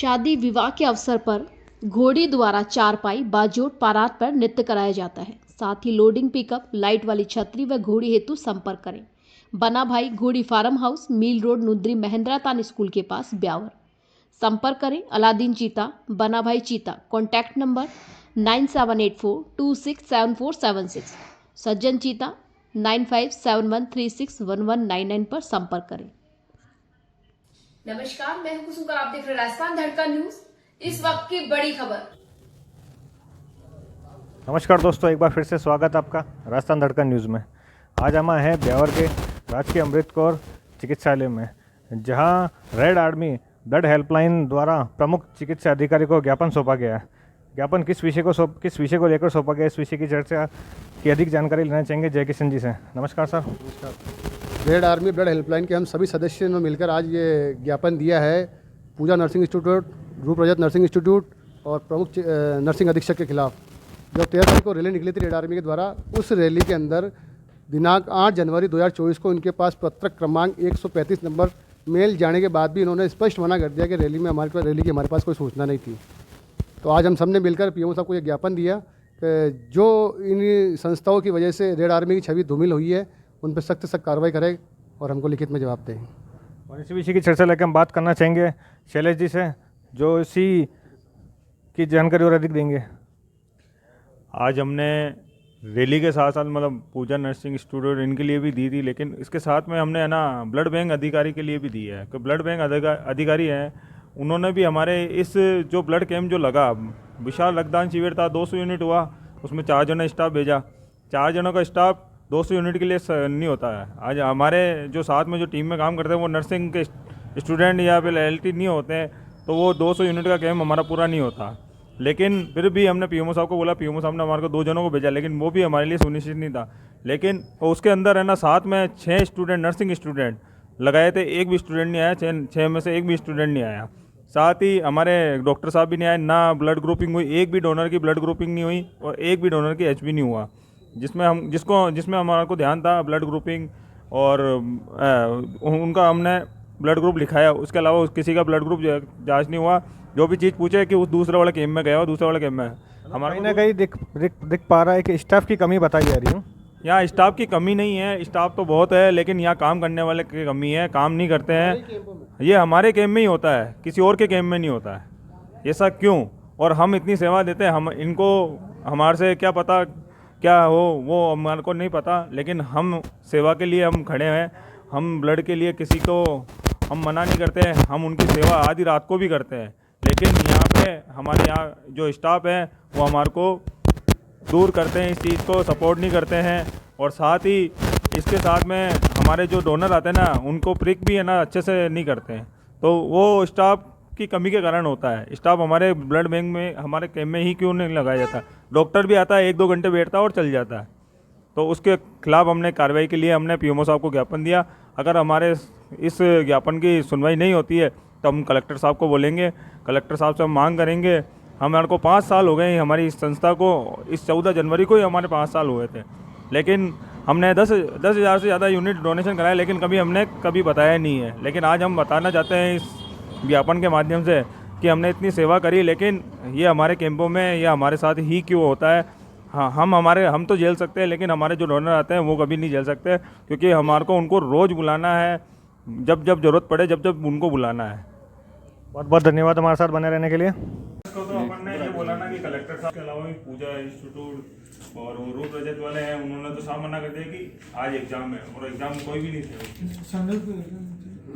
शादी विवाह के अवसर पर घोड़ी द्वारा चारपाई बाजोट पारात पर नृत्य कराया जाता है। साथ ही लोडिंग पिकअप, लाइट वाली छतरी व घोड़ी हेतु संपर्क करें। बना भाई घोड़ी फार्म हाउस, मील रोड, नुद्री, महेंद्रा तान स्कूल के पास, ब्यावर। संपर्क करें अलादीन चीता, बना भाई चीता। Contact number 9784267476। सज्जन चीता 9571361199 पर संपर्क करें। नमस्कार, मैं हूं कुसुम, आप देख रहे हैं राजस्थान धड़का न्यूज। इस वक्त की बड़ी खबर। नमस्कार दोस्तों, एक बार फिर से स्वागत आपका राजस्थान धड़का न्यूज़ में। आज हम आए हैं ब्यावर के राजकीय अमृत कौर चिकित्सालय में, जहां रेड आर्मी ब्लड हेल्पलाइन द्वारा प्रमुख चिकित्सा अधिकारी को ज्ञापन सौंपा गया है। ज्ञापन किस विषय को लेकर सौंपा गया, इस विषय की चर्चा की अधिक जानकारी लेना चाहेंगे जय किशन जी से। नमस्कार सर। नमस्कार। रेड आर्मी ब्लड हेल्पलाइन के हम सभी सदस्यों ने मिलकर आज ये ज्ञापन दिया है पूजा नर्सिंग इंस्टीट्यूट, रूप रजत नर्सिंग इंस्टीट्यूट और प्रमुख नर्सिंग अधीक्षक के खिलाफ। जब 13 तारीख को रैली निकली थी रेड आर्मी के द्वारा, उस रैली के अंदर दिनांक 8 जनवरी 2024 को इनके पास पत्रक क्रमांक 135 नंबर मेल जाने के बाद भी इन्होंने स्पष्ट मना कर दिया कि रैली की हमारे पास कोई सूचना नहीं थी। तो आज हम सबने मिलकर पीएमओ साहब को ये ज्ञापन दिया कि जो इन संस्थाओं की वजह से रेड आर्मी की छवि धूमिल हुई है, उन पर सख्त सख्त कार्रवाई करें और हमको लिखित में जवाब दें। और इसी विषय की चर्चा लेकर हम बात करना चाहेंगे शैलेश जी से, जो इसी की जानकारी और अधिक देंगे। आज हमने रैली के साथ साथ मतलब पूजा नर्सिंग इंस्टीट्यूट इनके लिए भी दी थी, लेकिन इसके साथ में हमने है ना ब्लड बैंक अधिकारी के लिए भी दी है। कि ब्लड बैंक अधिकारी हैं, उन्होंने भी हमारे इस जो ब्लड कैंप जो लगा, विशाल रक्तदान शिविर था, 200 यूनिट हुआ, उसमें 4 जन स्टाफ भेजा। 4 जनों का स्टाफ 200 यूनिट के लिए नहीं होता है। आज हमारे जो साथ में जो टीम में काम करते हैं वो नर्सिंग के स्टूडेंट या फिर LLT नहीं होते हैं, तो वो 200 यूनिट का कैंप हमारा पूरा नहीं होता। लेकिन फिर भी हमने पीएमओ साहब को बोला, पीएमओ साहब ने हमारे को 2 जनों को भेजा, लेकिन वो भी हमारे लिए सुनिश्चित नहीं था। लेकिन उसके अंदर है ना साथ में 6 स्टूडेंट नर्सिंग स्टूडेंट लगाए थे, एक भी स्टूडेंट नहीं आया। 6 में से एक भी स्टूडेंट नहीं आया। साथ ही हमारे डॉक्टर साहब भी नहीं आए, ना ब्लड ग्रुपिंग हुई, एक भी डोनर की ब्लड ग्रुपिंग नहीं हुई और एक भी डोनर की HB नहीं हुआ, जिसमें हमारे को ध्यान था ब्लड ग्रुपिंग और उनका हमने ब्लड ग्रुप लिखाया। उसके अलावा किसी का ब्लड ग्रुप जांच नहीं हुआ। जो भी चीज़ पूछे कि उस दूसरे वाले कैंप में गया हो, दूसरे वाले कैंप में हमारा कहीं ना कहीं दिख पा रहा है कि स्टाफ की कमी बताई जा रही है। यहाँ स्टाफ की कमी नहीं है, स्टाफ तो बहुत है, लेकिन यहाँ काम करने वाले की कमी है, काम नहीं करते हैं। ये हमारे कैंप में ही होता है, किसी और के कैंप में नहीं होता है। ऐसा क्यों? और हम इतनी सेवा देते हैं, हम इनको हमारे से क्या पता क्या हो, वो हमारे को नहीं पता, लेकिन हम सेवा के लिए हम खड़े हैं। हम ब्लड के लिए किसी को हम मना नहीं करते हैं, हम उनकी सेवा आधी रात को भी करते हैं। लेकिन यहाँ पे हमारे यहाँ जो स्टाफ है वो हमारे को दूर करते हैं, इस चीज़ को सपोर्ट नहीं करते हैं। और साथ ही इसके साथ में हमारे जो डोनर आते हैं ना, उनको प्रिक भी है ना अच्छे से नहीं करते हैं। तो वो स्टाफ की कमी के कारण होता है। स्टाफ हमारे ब्लड बैंक में, हमारे कैंप में ही क्यों नहीं लगाया जाता? डॉक्टर भी आता है, 1-2 घंटे बैठता है और चल जाता है। तो उसके खिलाफ हमने कार्रवाई के लिए हमने पीएमओ साहब को ज्ञापन दिया। अगर हमारे इस ज्ञापन की सुनवाई नहीं होती है तो हम कलेक्टर साहब को बोलेंगे, कलेक्टर साहब से हम मांग करेंगे। हमारे को 5 साल हो गए हमारी इस संस्था को, इस 14 जनवरी को ही हमारे 5 साल हुए थे, लेकिन हमने 10,000 से ज़्यादा यूनिट डोनेशन कराया, लेकिन कभी बताया नहीं है। लेकिन आज हम बताना चाहते हैं इस ज्ञापन के माध्यम से कि हमने इतनी सेवा करी, लेकिन ये हमारे कैंपों में या हमारे साथ ही क्यों होता है। हाँ, हम तो झेल सकते हैं, लेकिन हमारे जो डोनर आते हैं वो कभी नहीं झेल सकते, क्योंकि हमारे को उनको रोज़ बुलाना है, जब ज़रूरत पड़े, जब उनको बुलाना है। बहुत बहुत धन्यवाद हमारे साथ बने रहने के लिए। तो अपन ने ये बोला ना कि कलेक्टर साहब के अलावा भी पूजा इंस्टीट्यूट और रूप रजत वाले हैं, उन्होंने तो साफ मना कर दिया कि आज एग्जाम है, और एग्जाम कोई भी नहीं थे।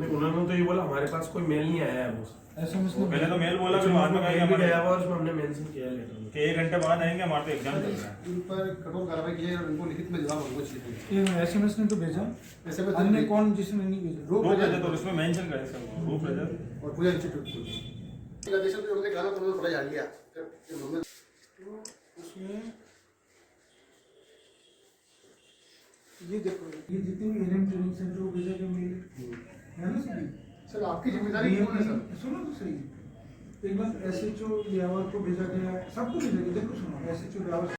उन्होंने तो ये बोला हमारे पास कोई मेल नहीं आया है। पहले तो मेल बोला, फिर बाद में कहा गया और उसमें हमने मेंशन किया लेटर कि 1 घंटे बाद आएंगे, हमारे तो एग्जाम चल रहा है। इन पर कठोर कार्रवाई की है और इनको लिखित में जवाब हमको चाहिए। SMS ने तो भेजा, SMS अन्य कौन जिसने नहीं भेजा? रूप रजत, और उसमें मेंशन करे सब रूप रजत और पूजा इंस्टीट्यूट को आदेश पे हमने गाना उन्होंने बड़ा जान लिया। उसमें ये देखो, ये जितने भी एलएम ट्रेनिंग सेंटर को भेजा गया मेल है ना सर, आपकी जिम्मेदारी कौन है सर? सुनो तो सही, एक बार SHO ब्यावर को भेजा गया, सबको भेजा गया। देखो सुनो, SHO ब्यावर